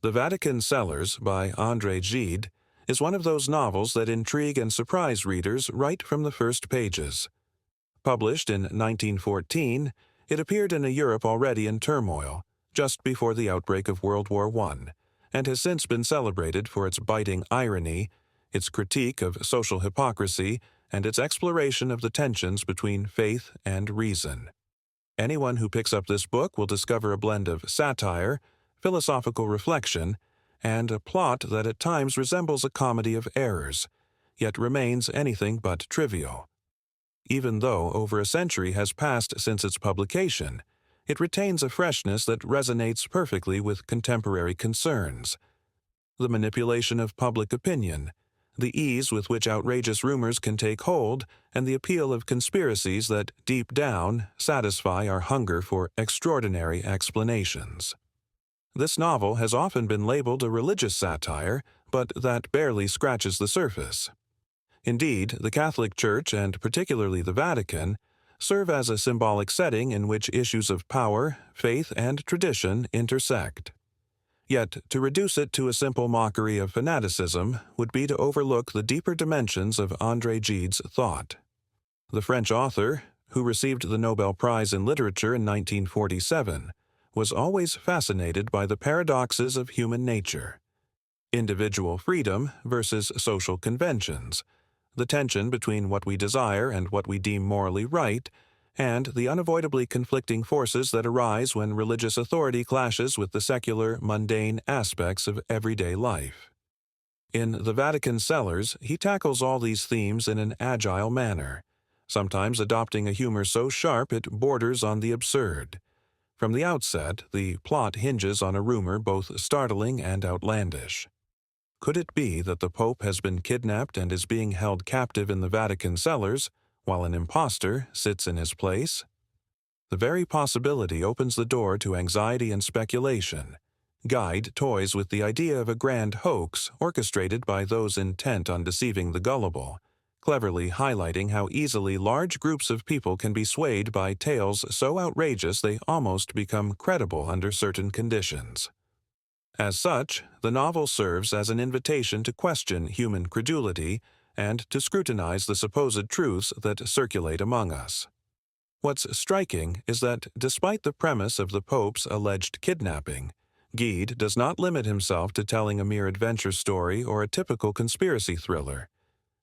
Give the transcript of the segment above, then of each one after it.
The Vatican Cellars by André Gide is one of those novels that intrigue and surprise readers right from the first pages. Published in 1914, it appeared in a Europe already in turmoil, just before the outbreak of World War I, and has since been celebrated for its biting irony, its critique of social hypocrisy, and its exploration of the tensions between faith and reason. Anyone who picks up this book will discover a blend of satire, philosophical reflection, and a plot that at times resembles a comedy of errors, yet remains anything but trivial. Even though over a century has passed since its publication, it retains a freshness that resonates perfectly with contemporary concerns. The manipulation of public opinion, the ease with which outrageous rumors can take hold, and the appeal of conspiracies that, deep down, satisfy our hunger for extraordinary explanations. This novel has often been labeled a religious satire, but that barely scratches the surface. Indeed, the Catholic Church, and particularly the Vatican, serve as a symbolic setting in which issues of power, faith, and tradition intersect. Yet, to reduce it to a simple mockery of fanaticism would be to overlook the deeper dimensions of André Gide's thought. The French author, who received the Nobel Prize in Literature in 1947, was always fascinated by the paradoxes of human nature. Individual freedom versus social conventions, the tension between what we desire and what we deem morally right, and the unavoidably conflicting forces that arise when religious authority clashes with the secular, mundane aspects of everyday life. In The Vatican Cellars, he tackles all these themes in an agile manner, sometimes adopting a humor so sharp it borders on the absurd. From the outset, the plot hinges on a rumor both startling and outlandish. Could it be that the Pope has been kidnapped and is being held captive in the Vatican Cellars, while an impostor sits in his place? The very possibility opens the door to anxiety and speculation. Gide toys with the idea of a grand hoax orchestrated by those intent on deceiving the gullible, cleverly highlighting how easily large groups of people can be swayed by tales so outrageous they almost become credible under certain conditions. As such, the novel serves as an invitation to question human credulity and to scrutinize the supposed truths that circulate among us. What's striking is that, despite the premise of the Pope's alleged kidnapping, Gide does not limit himself to telling a mere adventure story or a typical conspiracy thriller.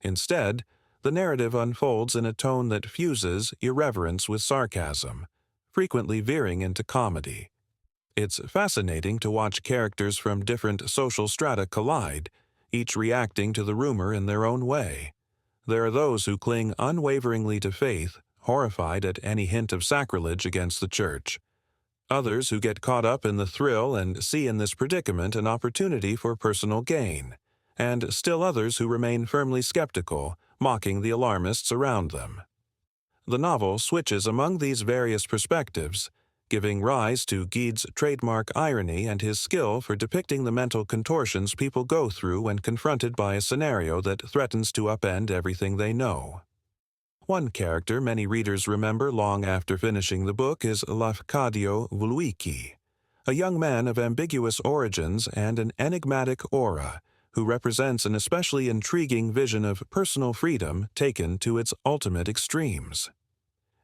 Instead, the narrative unfolds in a tone that fuses irreverence with sarcasm, frequently veering into comedy. It's fascinating to watch characters from different social strata collide, each reacting to the rumor in their own way. There are those who cling unwaveringly to faith, horrified at any hint of sacrilege against the Church. Others who get caught up in the thrill and see in this predicament an opportunity for personal gain, and still others who remain firmly skeptical, mocking the alarmists around them. The novel switches among these various perspectives, giving rise to Gide's trademark irony and his skill for depicting the mental contortions people go through when confronted by a scenario that threatens to upend everything they know. One character many readers remember long after finishing the book is Lafcadio Wluiki, a young man of ambiguous origins and an enigmatic aura, who represents an especially intriguing vision of personal freedom taken to its ultimate extremes.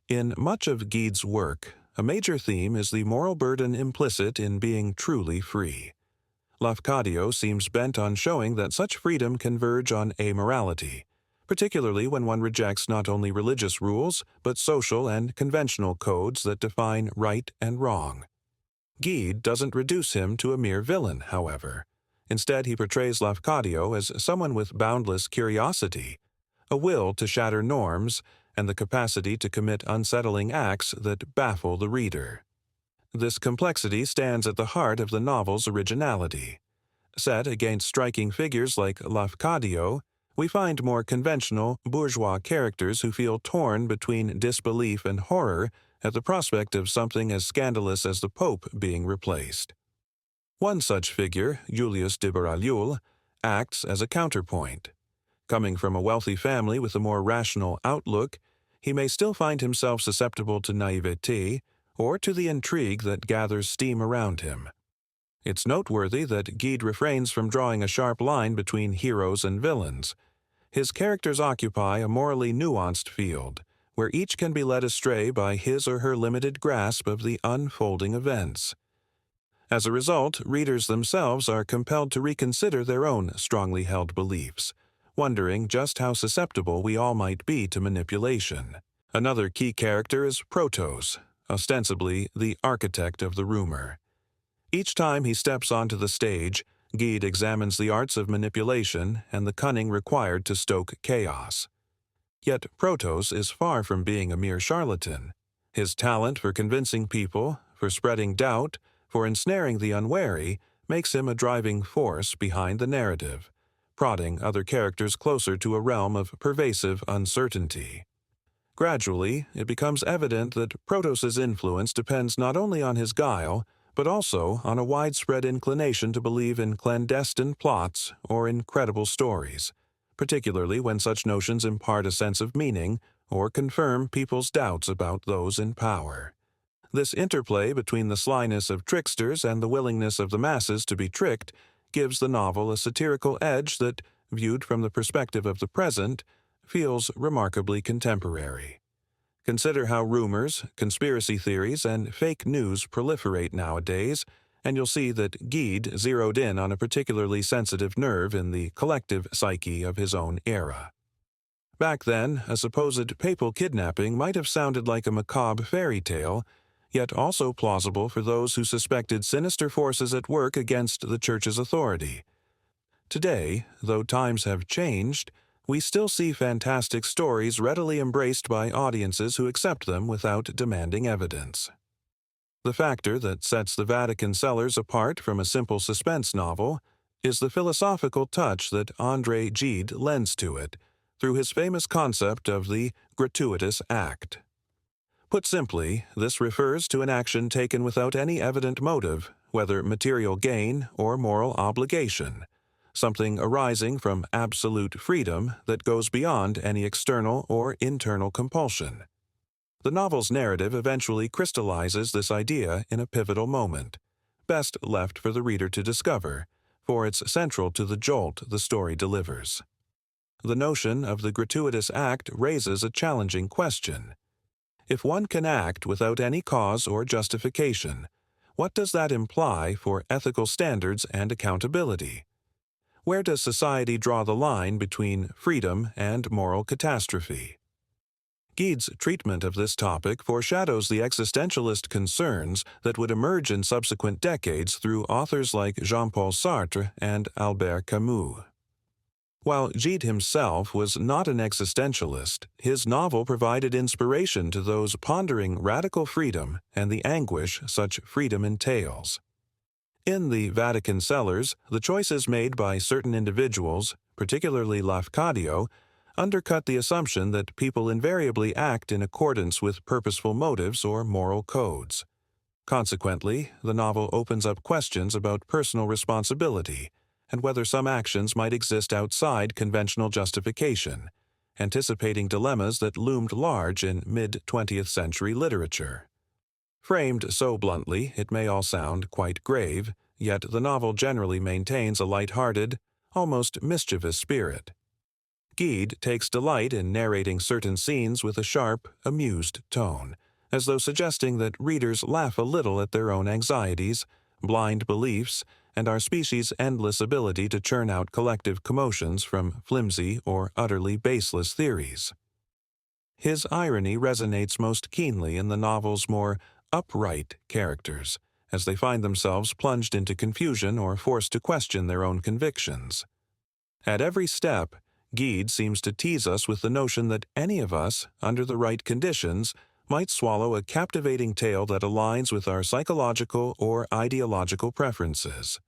In much of Gide's work, a major theme is the moral burden implicit in being truly free. Lafcadio seems bent on showing that such freedom can verge on amorality, particularly when one rejects not only religious rules but social and conventional codes that define right and wrong. Gide doesn't reduce him to a mere villain, however. Instead, he portrays Lafcadio as someone with boundless curiosity, a will to shatter norms, and the capacity to commit unsettling acts that baffle the reader. This complexity stands at the heart of the novel's originality. Set against striking figures like Lafcadio, we find more conventional, bourgeois characters who feel torn between disbelief and horror at the prospect of something as scandalous as the Pope being replaced. One such figure, Julius de Béraulles, acts as a counterpoint. Coming from a wealthy family with a more rational outlook, he may still find himself susceptible to naivete or to the intrigue that gathers steam around him. It's noteworthy that Gide refrains from drawing a sharp line between heroes and villains. His characters occupy a morally nuanced field, where each can be led astray by his or her limited grasp of the unfolding events. As a result, readers themselves are compelled to reconsider their own strongly held beliefs, wondering just how susceptible we all might be to manipulation. Another key character is Protos, ostensibly the architect of the rumor. Each time he steps onto the stage, Gide examines the arts of manipulation and the cunning required to stoke chaos. Yet Protos is far from being a mere charlatan. His talent for convincing people, for spreading doubt, for ensnaring the unwary, makes him a driving force behind the narrative, prodding other characters closer to a realm of pervasive uncertainty. Gradually, it becomes evident that Protos's influence depends not only on his guile, but also on a widespread inclination to believe in clandestine plots or incredible stories, particularly when such notions impart a sense of meaning or confirm people's doubts about those in power. This interplay between the slyness of tricksters and the willingness of the masses to be tricked gives the novel a satirical edge that, viewed from the perspective of the present, feels remarkably contemporary. Consider how rumors, conspiracy theories, and fake news proliferate nowadays, and you'll see that Gide zeroed in on a particularly sensitive nerve in the collective psyche of his own era. Back then, a supposed papal kidnapping might have sounded like a macabre fairy tale, yet also plausible for those who suspected sinister forces at work against the Church's authority. Today, though times have changed, we still see fantastic stories readily embraced by audiences who accept them without demanding evidence. The factor that sets the Vatican Cellars apart from a simple suspense novel is the philosophical touch that André Gide lends to it through his famous concept of the gratuitous act. Put simply, this refers to an action taken without any evident motive, whether material gain or moral obligation, something arising from absolute freedom that goes beyond any external or internal compulsion. The novel's narrative eventually crystallizes this idea in a pivotal moment, best left for the reader to discover, for it's central to the jolt the story delivers. The notion of the gratuitous act raises a challenging question. If one can act without any cause or justification, what does that imply for ethical standards and accountability? Where does society draw the line between freedom and moral catastrophe? Gide's treatment of this topic foreshadows the existentialist concerns that would emerge in subsequent decades through authors like Jean-Paul Sartre and Albert Camus. While Gide himself was not an existentialist, his novel provided inspiration to those pondering radical freedom and the anguish such freedom entails. In the Vatican Cellars, the choices made by certain individuals, particularly Lafcadio, undercut the assumption that people invariably act in accordance with purposeful motives or moral codes. Consequently, the novel opens up questions about personal responsibility and whether some actions might exist outside conventional justification, anticipating dilemmas that loomed large in mid-20th century literature. Framed so bluntly, it may all sound quite grave, yet the novel generally maintains a light-hearted, almost mischievous spirit. Gide takes delight in narrating certain scenes with a sharp, amused tone, as though suggesting that readers laugh a little at their own anxieties, blind beliefs, and our species' endless ability to churn out collective commotions from flimsy or utterly baseless theories. His irony resonates most keenly in the novel's more upright characters, as they find themselves plunged into confusion or forced to question their own convictions. At every step, Gide seems to tease us with the notion that any of us, under the right conditions, might swallow a captivating tale that aligns with our psychological or ideological preferences.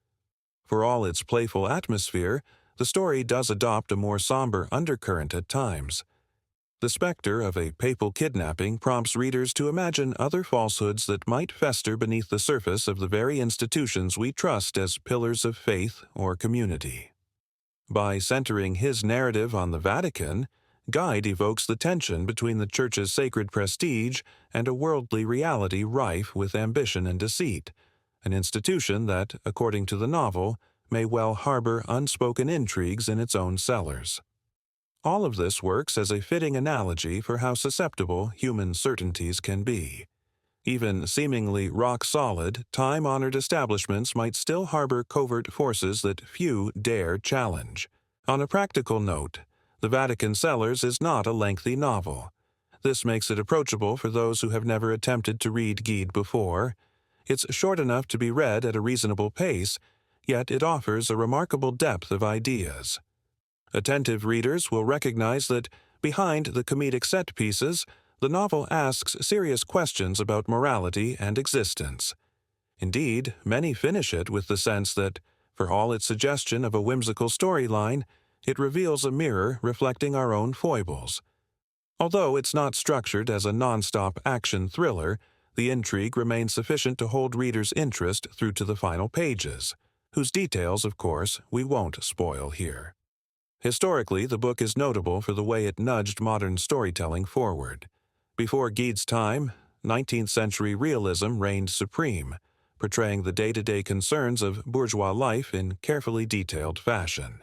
For all its playful atmosphere, the story does adopt a more somber undercurrent at times. The specter of a papal kidnapping prompts readers to imagine other falsehoods that might fester beneath the surface of the very institutions we trust as pillars of faith or community. By centering his narrative on the Vatican, Gide evokes the tension between the Church's sacred prestige and a worldly reality rife with ambition and deceit, an institution that, according to the novel, may well harbor unspoken intrigues in its own cellars. All of this works as a fitting analogy for how susceptible human certainties can be. Even seemingly rock-solid, time-honored establishments might still harbor covert forces that few dare challenge. On a practical note, The Vatican Cellars is not a lengthy novel. This makes it approachable for those who have never attempted to read Gide before. It's short enough to be read at a reasonable pace, yet it offers a remarkable depth of ideas. Attentive readers will recognize that behind the comedic set pieces, the novel asks serious questions about morality and existence. Indeed, many finish it with the sense that, for all its suggestion of a whimsical storyline, it reveals a mirror reflecting our own foibles. Although it's not structured as a non-stop action thriller, the intrigue remains sufficient to hold readers' interest through to the final pages, whose details, of course, we won't spoil here. Historically, the book is notable for the way it nudged modern storytelling forward. Before Gide's time, 19th-century realism reigned supreme, portraying the day-to-day concerns of bourgeois life in carefully detailed fashion.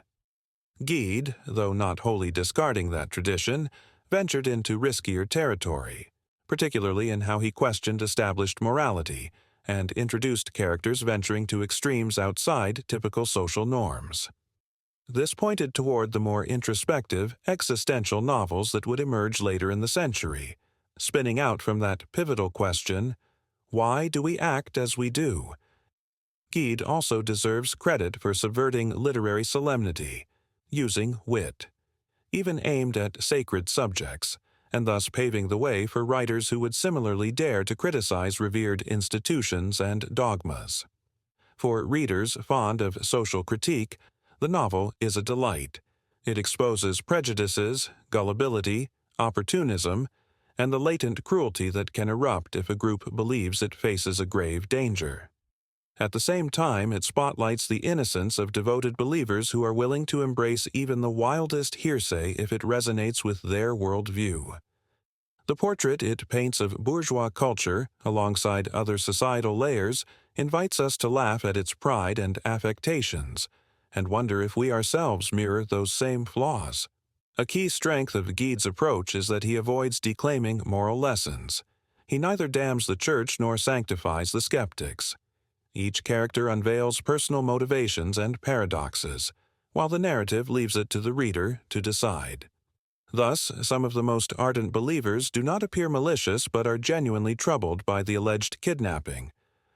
Gide, though not wholly discarding that tradition, ventured into riskier territory, particularly in how he questioned established morality and introduced characters venturing to extremes outside typical social norms. This pointed toward the more introspective, existential novels that would emerge later in the century, spinning out from that pivotal question, why do we act as we do? Gide also deserves credit for subverting literary solemnity, using wit, even aimed at sacred subjects, and thus paving the way for writers who would similarly dare to criticize revered institutions and dogmas. For readers fond of social critique, the novel is a delight. It exposes prejudices, gullibility, opportunism, and the latent cruelty that can erupt if a group believes it faces a grave danger. At the same time, it spotlights the innocence of devoted believers who are willing to embrace even the wildest hearsay if it resonates with their worldview. The portrait it paints of bourgeois culture, alongside other societal layers, invites us to laugh at its pride and affectations, and wonder if we ourselves mirror those same flaws. A key strength of Gide's approach is that he avoids declaiming moral lessons. He neither damns the church nor sanctifies the skeptics. Each character unveils personal motivations and paradoxes, while the narrative leaves it to the reader to decide. Thus, some of the most ardent believers do not appear malicious but are genuinely troubled by the alleged kidnapping,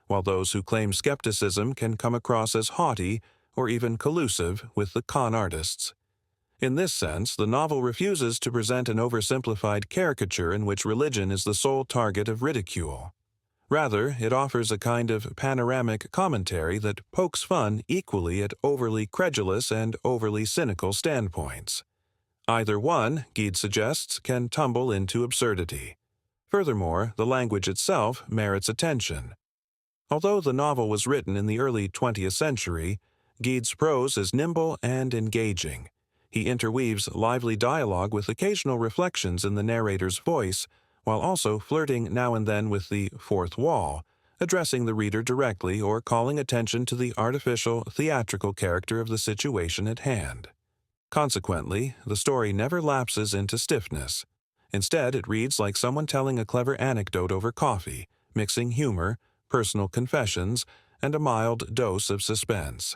while those who claim skepticism can come across as haughty or even collusive with the con artists. In this sense, the novel refuses to present an oversimplified caricature in which religion is the sole target of ridicule. Rather, it offers a kind of panoramic commentary that pokes fun equally at overly credulous and overly cynical standpoints. Either one, Gide suggests, can tumble into absurdity. Furthermore, the language itself merits attention. Although the novel was written in the early 20th century, Gide's prose is nimble and engaging. He interweaves lively dialogue with occasional reflections in the narrator's voice, while also flirting now and then with the fourth wall, addressing the reader directly or calling attention to the artificial, theatrical character of the situation at hand. Consequently, the story never lapses into stiffness. Instead, it reads like someone telling a clever anecdote over coffee, mixing humor, personal confessions, and a mild dose of suspense.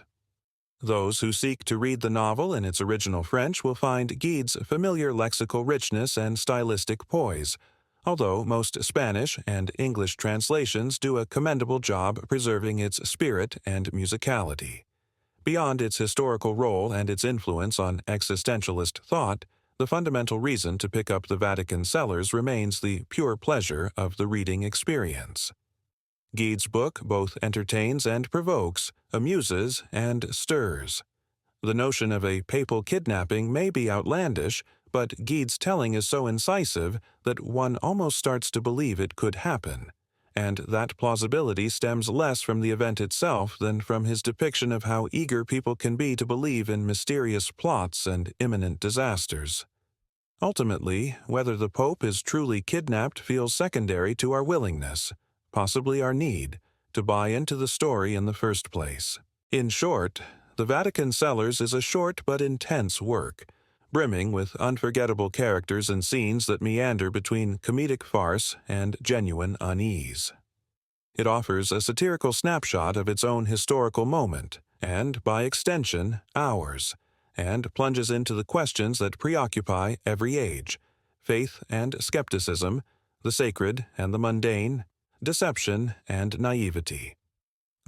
Those who seek to read the novel in its original French will find Gide's familiar lexical richness and stylistic poise, although most Spanish and English translations do a commendable job preserving its spirit and musicality. Beyond its historical role and its influence on existentialist thought, the fundamental reason to pick up the Vatican Cellars remains the pure pleasure of the reading experience. Gide's book both entertains and provokes, amuses and stirs. The notion of a papal kidnapping may be outlandish, but Gide's telling is so incisive that one almost starts to believe it could happen, and that plausibility stems less from the event itself than from his depiction of how eager people can be to believe in mysterious plots and imminent disasters. Ultimately, whether the Pope is truly kidnapped feels secondary to our willingness, possibly our need, to buy into the story in the first place. In short, the Vatican Cellars is a short but intense work, brimming with unforgettable characters and scenes that meander between comedic farce and genuine unease. It offers a satirical snapshot of its own historical moment, and, by extension, ours, and plunges into the questions that preoccupy every age: faith and skepticism, the sacred and the mundane, deception and naivety.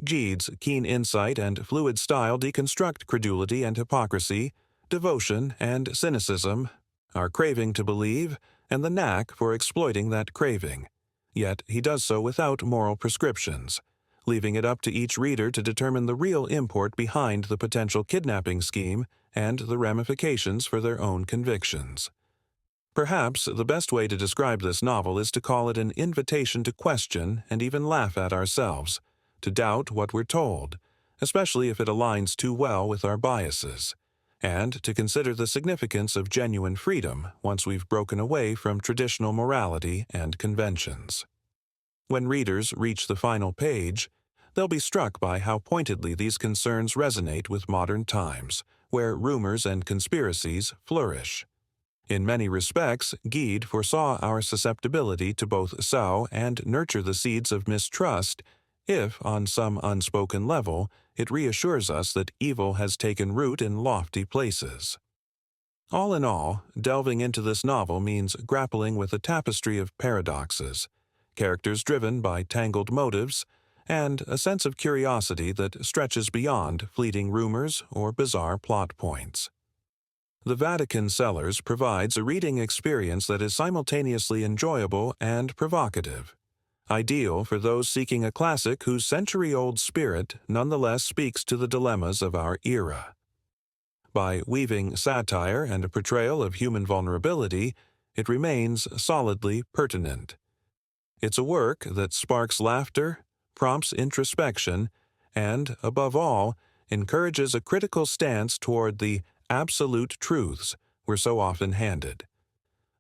Gide's keen insight and fluid style deconstruct credulity and hypocrisy, devotion and cynicism, our craving to believe, and the knack for exploiting that craving. Yet he does so without moral prescriptions, leaving it up to each reader to determine the real import behind the potential kidnapping scheme and the ramifications for their own convictions. Perhaps the best way to describe this novel is to call it an invitation to question and even laugh at ourselves, to doubt what we're told, especially if it aligns too well with our biases, and to consider the significance of genuine freedom once we've broken away from traditional morality and conventions. When readers reach the final page, they'll be struck by how pointedly these concerns resonate with modern times, where rumors and conspiracies flourish. In many respects, Gide foresaw our susceptibility to both sow and nurture the seeds of mistrust if, on some unspoken level, it reassures us that evil has taken root in lofty places. All in all, delving into this novel means grappling with a tapestry of paradoxes, characters driven by tangled motives, and a sense of curiosity that stretches beyond fleeting rumors or bizarre plot points. The Vatican Cellars provides a reading experience that is simultaneously enjoyable and provocative, ideal for those seeking a classic whose century-old spirit nonetheless speaks to the dilemmas of our era. By weaving satire and a portrayal of human vulnerability, it remains solidly pertinent. It's a work that sparks laughter, prompts introspection, and, above all, encourages a critical stance toward the absolute truths we're so often handed.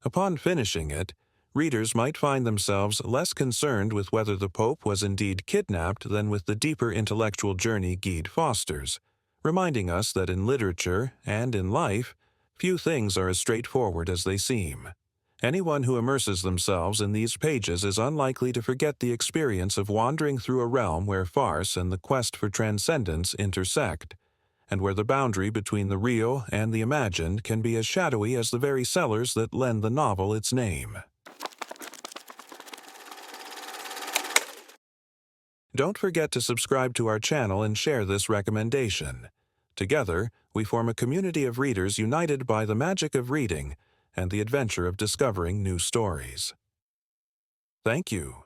Upon finishing it, readers might find themselves less concerned with whether the Pope was indeed kidnapped than with the deeper intellectual journey Gide fosters, reminding us that in literature and in life, few things are as straightforward as they seem. Anyone who immerses themselves in these pages is unlikely to forget the experience of wandering through a realm where farce and the quest for transcendence intersect, and where the boundary between the real and the imagined can be as shadowy as the very cellars that lend the novel its name. Don't forget to subscribe to our channel and share this recommendation. Together, we form a community of readers united by the magic of reading and the adventure of discovering new stories. Thank you.